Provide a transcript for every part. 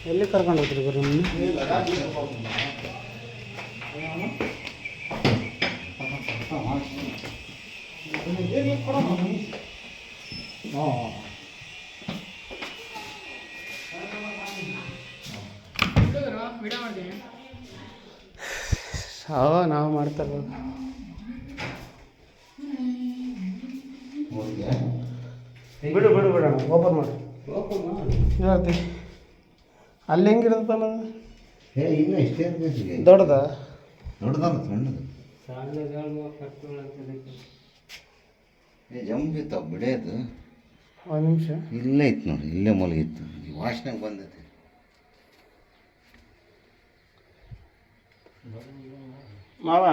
ಎಲ್ಲಿ ಕರ್ಕೊಂಡು ಹೋಗ್ತೀರಿ ಗುರು ನಾವು ಮಾಡ್ತಾ ಇರ್ಬೋದು. ಬಿಡು ಬಿಡು ಬಿಡೋಣ ಓಪನ್ ಮಾಡಿ ಹೇಳ್ತಿ ಅಲ್ಲಿ ಹೆಂಗಿರುತ್ತೆ ಅನ್ನೋದು ಇನ್ನೂ ಇಷ್ಟೇ ದೊಡ್ಡದಾ ದೊಡ್ಡದಲ್ಲ ಸಣ್ಣದು ಜಂಬಿತ್ತು ಬಿಡೋದು ಒಂದು ನಿಮಿಷ ಇಲ್ಲೇ ಇತ್ತು ನೋಡಿ ಇಲ್ಲೇ ಮಲಗಿತ್ತು ಈ ವಾಸನೆಗೆ ಬಂದೈತೆ ಮಾವ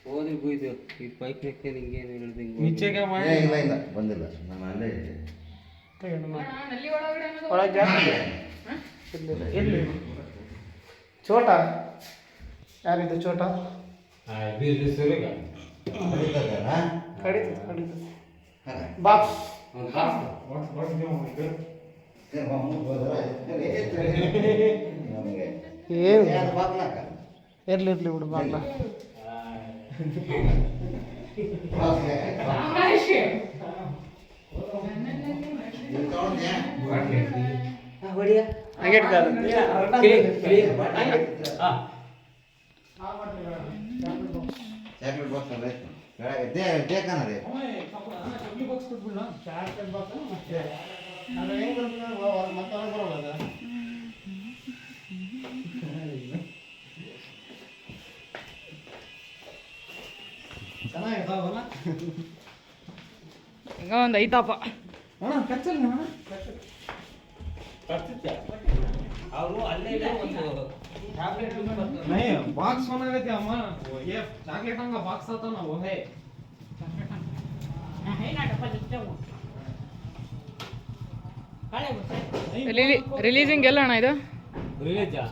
ಹೋದ್ರೆ ಬೂಯ್ದು ಈ ಪೈಪ್ ನೆಕ್ಕೆ ಹಿಂಗೇನು ಹೇಳಿದೆ ಈಚೆಗೆ ಇಲ್ಲ ಇಲ್ಲ ಬಂದಿಲ್ಲ ನಾನು ಅಲ್ಲೇ ಒಳಗೆ ಜಾಸ್ತಿ ಇರಲಿ ಚೋಟ ಯಾರಿದು ಚೋಟ ಕಡಿತದೆ ಕಡಿತದೆ ಬಾಕ್ಸ್ ಏನು ಇರಲಿ ಇರಲಿ ಬಿಡು ಬಾಗ್ಲ ಚಾಕ್ಲೇಟ್ ಬಾಕ್ಸ್ ಅಲ್ಲ ದೇಕಾನದೇ ಈಗ ಒಂದು ಐತಪ್ಪ ಅವರು ಅಲ್ಲೇ ಒಂದು ಬಾಕ್ಸ್ बनागते अम्मा ये चॉकलेट का बॉक्स आता ना वो है ರಿಲೀಸಿಂಗ್ ಎಲ್ಲ ಅಣ್ಣ ಇದು ರಿಲೀಜಾ